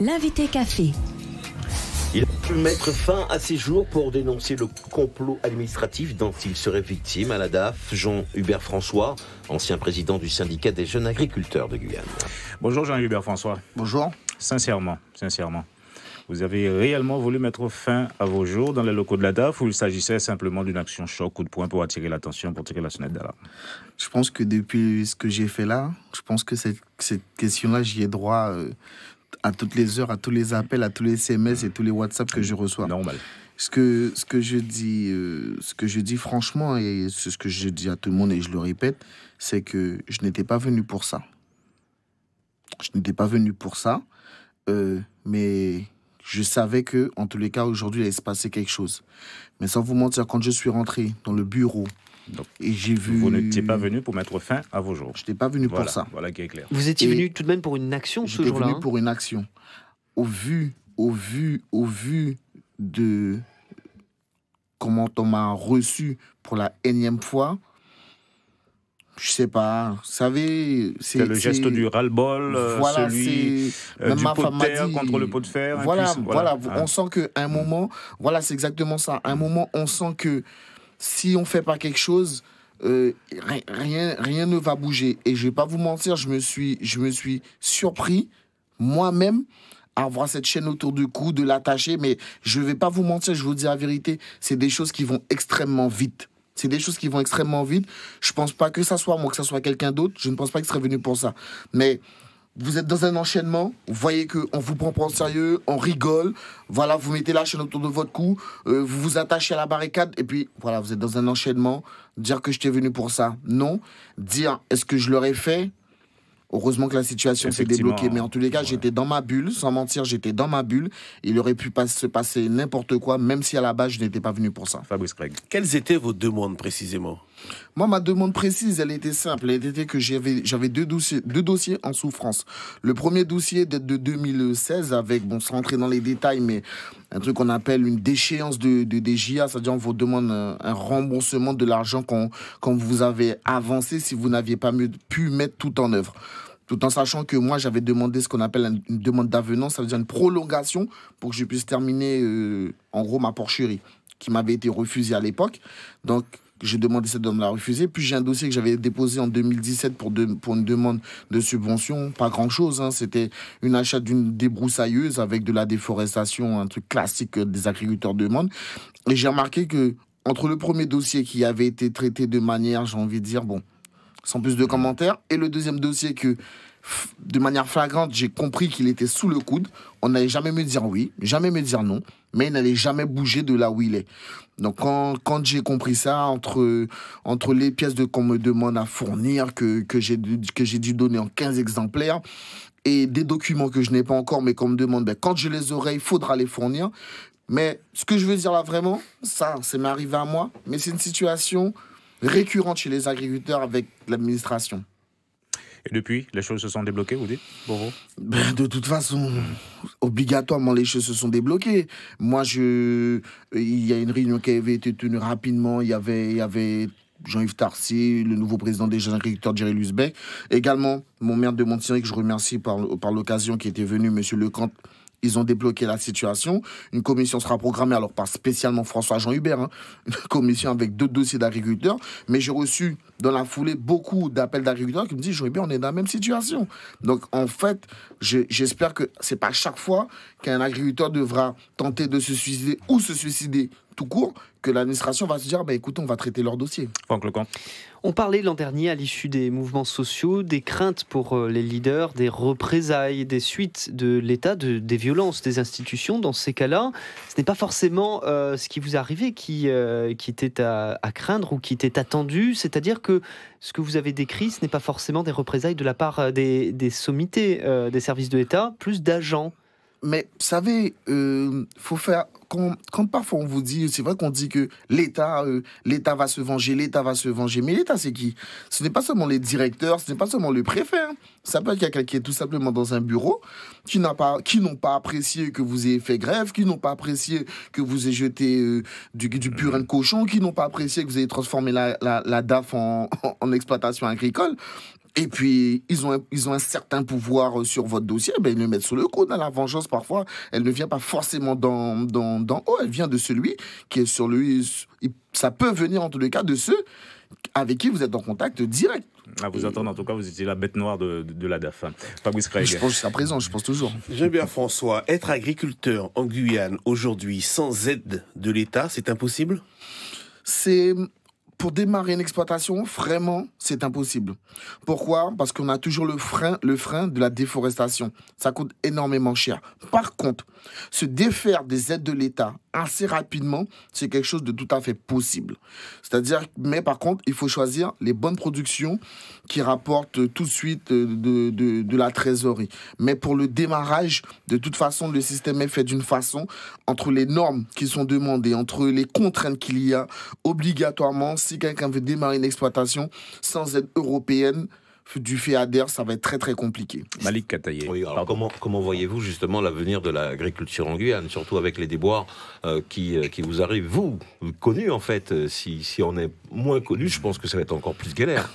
L'invité café. Il a pu mettre fin à ses jours pour dénoncer le complot administratif dont il serait victime à la DAF. Jean-Hubert François, ancien président du syndicat des jeunes agriculteurs de Guyane. Bonjour Jean-Hubert François. Bonjour. Sincèrement, vous avez réellement voulu mettre fin à vos jours dans les locaux de la DAF ou il s'agissait simplement d'une action choc, coup de poing pour attirer l'attention, pour tirer la sonnette d'alarme? Je pense que depuis ce que j'ai fait là, je pense que cette question-là, j'y ai droit à toutes les heures, à tous les appels, à tous les SMS et tous les WhatsApp que je reçois. Normal. Ce que je dis franchement, et c'est ce que je dis à tout le monde et je le répète, c'est que je n'étais pas venu pour ça. Je n'étais pas venu pour ça, mais je savais que, en tous les cas, aujourd'hui, il allait se passer quelque chose. Mais sans vous mentir, quand je suis rentré dans le bureau, donc, et j'ai vu... Vous n'étiez pas venu pour mettre fin à vos jours. Je n'étais pas venu pour ça. Voilà qui est clair. Vous étiez venu tout de même pour une action ce jour-là. J'étais venu pour une action. Au vu de comment on m'a reçu pour la énième fois, je sais pas, vous savez... C'est le geste du ras-le-bol, voilà, celui du pot de terre contre le pot de fer. Voilà. On sent qu'à un moment, voilà, c'est exactement ça. À un moment, on sent que si on fait pas quelque chose, rien ne va bouger. Et je vais pas vous mentir, je me suis surpris moi-même à avoir cette chaîne autour du cou, de l'attacher. Mais je vais pas vous mentir, je vous dis la vérité, c'est des choses qui vont extrêmement vite. C'est des choses qui vont extrêmement vite. Je pense pas que ça soit moi, que ça soit quelqu'un d'autre. Je ne pense pas qu'il serait venu pour ça. Mais vous êtes dans un enchaînement. Vous voyez qu'on vous prend pas au sérieux, on rigole. Voilà, vous mettez la chaîne autour de votre cou, vous vous attachez à la barricade. Et puis, voilà, vous êtes dans un enchaînement. Dire que j'étais venu pour ça, non. Dire, est-ce que je l'aurais fait ? Heureusement que la situation s'est débloquée. Mais en tous les cas, j'étais dans ma bulle. Sans mentir, j'étais dans ma bulle. Il aurait pu se passer n'importe quoi, même si à la base, je n'étais pas venu pour ça. Fabrice Craig. Quelles étaient vos demandes précisément ? Moi, ma demande précise, elle était simple. Elle était que j'avais deux dossiers en souffrance. Le premier dossier date de 2016 avec, sans rentrer dans les détails, mais un truc qu'on appelle une déchéance de DJA, c'est-à-dire on vous demande un remboursement de l'argent qu'on vous avez avancé si vous n'aviez pas pu mettre tout en œuvre. Tout en sachant que moi, j'avais demandé ce qu'on appelle une demande d'avenant, ça veut dire une prolongation pour que je puisse terminer, en gros, ma porcherie, qui m'avait été refusée à l'époque. Donc, j'ai demandé cette demande à refuser. Puis j'ai un dossier que j'avais déposé en 2017 pour une demande de subvention. Pas grand-chose, hein. C'était une achat d'une débroussailleuse avec de la déforestation, un truc classique que des agriculteurs demandent. Et j'ai remarqué que entre le premier dossier qui avait été traité de manière, j'ai envie de dire, sans plus de commentaires, et le deuxième dossier que, de manière flagrante, j'ai compris qu'il était sous le coude. On n'allait jamais me dire oui, jamais me dire non, mais il n'allait jamais bouger de là où il est. Donc quand j'ai compris ça, entre les pièces qu'on me demande à fournir, que j'ai dû donner en 15 exemplaires, et des documents que je n'ai pas encore, mais qu'on me demande, quand je les aurai, il faudra les fournir. Mais ce que je veux dire là vraiment, ça m'est arrivé à moi, mais c'est une situation récurrente chez les agriculteurs avec l'administration. Et depuis, les choses se sont débloquées, vous dites, pour vous ? De toute façon, obligatoirement, les choses se sont débloquées. Moi, il y a une réunion qui avait été tenue rapidement. Il y avait Jean-Yves Tarcy, le nouveau président des jeunes agriculteurs, Jerry Lusbeck. Également, mon maire de Montigny, que je remercie par l'occasion, qui était venu, M. Lecamp. Ils ont débloqué la situation. Une commission sera programmée, alors pas spécialement François Jean-Hubert, une commission avec 2 dossiers d'agriculteurs. Mais j'ai reçu dans la foulée beaucoup d'appels d'agriculteurs qui me disent, Jean-Hubert, on est dans la même situation. Donc en fait, j'espère que c'est pas chaque fois qu'un agriculteur devra tenter de se suicider ou se suicider tout court, que l'administration va se dire, écoutez, on va traiter leur dossier. Franck Lecamp. On parlait l'an dernier, à l'issue des mouvements sociaux, des craintes pour les leaders, des représailles, des suites de l'État, des violences des institutions. Dans ces cas-là, ce n'est pas forcément ce qui vous est arrivé qui était à craindre ou qui était attendu. C'est-à-dire que ce que vous avez décrit, ce n'est pas forcément des représailles de la part des sommités des services de l'État, plus d'agents. Mais vous savez, faut faire... Quand parfois on vous dit, c'est vrai qu'on dit que l'État va se venger, mais l'État c'est qui ? Ce n'est pas seulement les directeurs, ce n'est pas seulement le préfet. Hein. Ça peut être quelqu'un qui est tout simplement dans un bureau, qui n'ont pas apprécié que vous ayez fait grève, qui n'ont pas apprécié que vous ayez jeté du purin de cochon, qui n'ont pas apprécié que vous ayez transformé la DAF en exploitation agricole. Et puis, ils ont un certain pouvoir sur votre dossier, ben, ils le mettent sous le coude. La vengeance, parfois, elle ne vient pas forcément d'en haut, elle vient de celui qui est sur lui. Ça peut venir, en tous les cas, de ceux avec qui vous êtes en contact direct. À vous entendre, en tout cas, vous étiez la bête noire de la DAF. Fabrice Craig. Je pense jusqu'à présent, je pense toujours. Jean-Hubert François, être agriculteur en Guyane aujourd'hui sans aide de l'État, c'est impossible ? Pour démarrer une exploitation, vraiment, c'est impossible. Pourquoi ? Parce qu'on a toujours le frein de la déforestation. Ça coûte énormément cher. Par contre, se défaire des aides de l'État assez rapidement, c'est quelque chose de tout à fait possible. Mais par contre, il faut choisir les bonnes productions qui rapportent tout de suite de la trésorerie. Mais pour le démarrage, de toute façon, le système est fait d'une façon, entre les normes qui sont demandées, entre les contraintes qu'il y a, obligatoirement, si quelqu'un veut démarrer une exploitation sans aide européenne, du FEADER, ça va être très très compliqué. Malik Kataye. Oui, alors comment voyez-vous justement l'avenir de l'agriculture en Guyane, surtout avec les déboires qui vous arrivent, vous connus en fait, si on est moins connu, je pense que ça va être encore plus galère.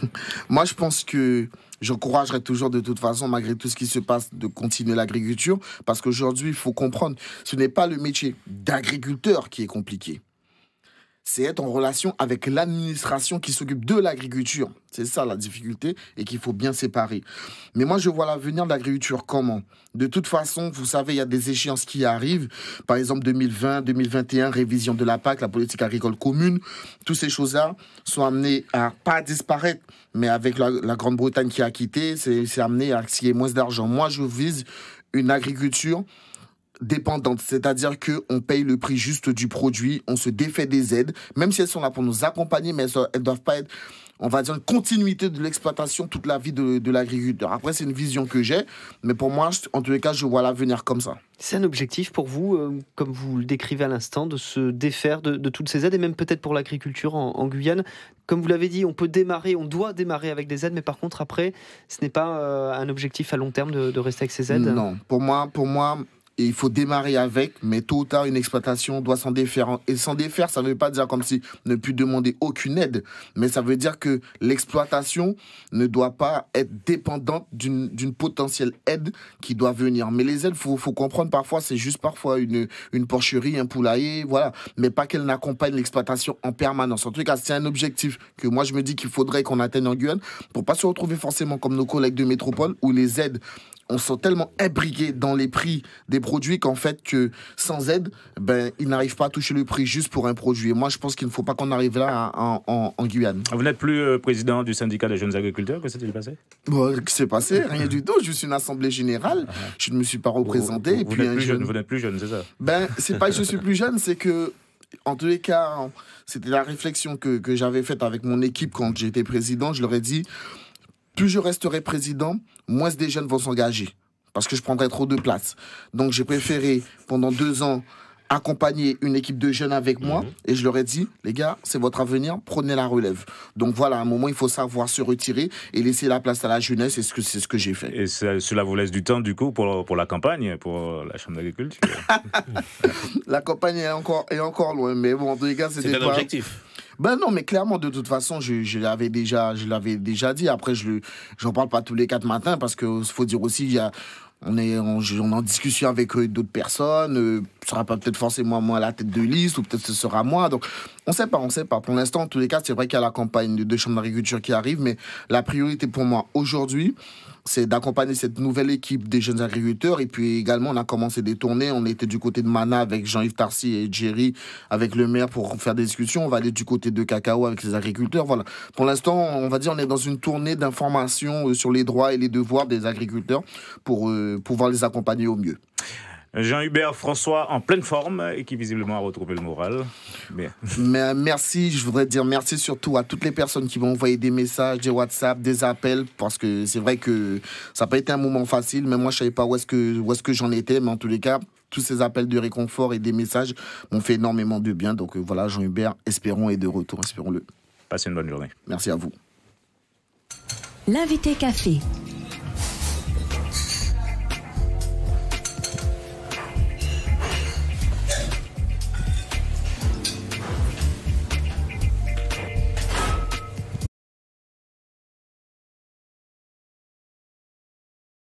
Moi je pense que j'encouragerais toujours de toute façon, malgré tout ce qui se passe, de continuer l'agriculture, parce qu'aujourd'hui il faut comprendre, ce n'est pas le métier d'agriculteur qui est compliqué. C'est être en relation avec l'administration qui s'occupe de l'agriculture. C'est ça la difficulté et qu'il faut bien séparer. Mais moi, je vois l'avenir de l'agriculture comment ? De toute façon, vous savez, il y a des échéances qui arrivent. Par exemple, 2020, 2021, révision de la PAC, la politique agricole commune. Toutes ces choses-là sont amenées à pas disparaître, mais avec la Grande-Bretagne qui a quitté, c'est amené à ce qu'il y ait moins d'argent. Moi, je vise une agriculture dépendante, c'est-à-dire qu'on paye le prix juste du produit, on se défait des aides, même si elles sont là pour nous accompagner, mais elles ne doivent pas être, on va dire, une continuité de l'exploitation toute la vie de l'agriculteur. Après, c'est une vision que j'ai, mais pour moi, en tous les cas, je vois l'avenir comme ça. C'est un objectif pour vous, comme vous le décrivez à l'instant, de se défaire de toutes ces aides, et même peut-être pour l'agriculture en Guyane. Comme vous l'avez dit, on doit démarrer avec des aides, mais par contre, après, ce n'est pas un objectif à long terme de rester avec ces aides ? Non, pour moi, et il faut démarrer avec, mais tôt ou tard, une exploitation doit s'en défaire. Et s'en défaire, ça ne veut pas dire comme si ne plus demander aucune aide, mais ça veut dire que l'exploitation ne doit pas être dépendante d'une potentielle aide qui doit venir. Mais les aides, faut comprendre, parfois, c'est juste parfois une porcherie, un poulailler, voilà. Mais pas qu'elle n'accompagne l'exploitation en permanence. En tout cas, c'est un objectif que moi, je me dis qu'il faudrait qu'on atteigne en Guyane pour pas se retrouver forcément comme nos collègues de métropole où les aides on sont tellement imbriqués dans les prix des produits qu'en fait, que sans aide, ils n'arrivent pas à toucher le prix juste pour un produit. Et moi, je pense qu'il ne faut pas qu'on arrive là en Guyane. Vous n'êtes plus président du syndicat des jeunes agriculteurs, que s'est-il passé ? Qu'est-ce qui s'est passé ? Rien du tout. Je suis une assemblée générale. Je ne me suis pas représenté. Vous n'êtes plus jeune, c'est ça ? C'est pas que je suis plus jeune, c'est que, en tous les cas, c'était la réflexion que j'avais faite avec mon équipe quand j'étais président. Je leur ai dit, plus je resterai président, moins des jeunes vont s'engager. Parce que je prendrais trop de place. Donc j'ai préféré, pendant 2 ans, accompagner une équipe de jeunes avec moi. Et je leur ai dit, les gars, c'est votre avenir, prenez la relève. Donc voilà, à un moment, il faut savoir se retirer et laisser la place à la jeunesse. Et c'est ce que j'ai fait. Et cela vous laisse du temps, du coup, pour la campagne, pour la Chambre d'agriculture. La campagne est encore loin. Mais bon, en tous les cas, c'était un objectif. Non, mais clairement, de toute façon, je l'avais déjà dit. Après, j'en parle pas tous les 4 matins parce qu'il faut dire aussi, on est en discussion avec d'autres personnes. Ce sera pas peut-être forcément moi à la tête de liste ou peut-être ce sera moi. Donc, on sait pas. Pour l'instant, en tous les cas, c'est vrai qu'il y a la campagne de Chambre d'agriculture qui arrive, mais la priorité pour moi aujourd'hui, c'est d'accompagner cette nouvelle équipe des jeunes agriculteurs. Et puis également, on a commencé des tournées. On était du côté de Mana avec Jean-Yves Tarcy et Jerry, avec le maire pour faire des discussions. On va aller du côté de Cacao avec les agriculteurs. Voilà. Pour l'instant, on va dire on est dans une tournée d'information sur les droits et les devoirs des agriculteurs pour pouvoir les accompagner au mieux. Jean-Hubert François en pleine forme et qui visiblement a retrouvé le moral. Mais merci, je voudrais dire merci surtout à toutes les personnes qui m'ont envoyé des messages, des WhatsApp, des appels, parce que c'est vrai que ça n'a pas été un moment facile, mais moi je ne savais pas où est-ce que j'en étais, mais en tous les cas, tous ces appels de réconfort et des messages m'ont fait énormément de bien. Donc voilà, Jean-Hubert, espérons est de retour, espérons-le. Passez une bonne journée. Merci à vous. L'invité café.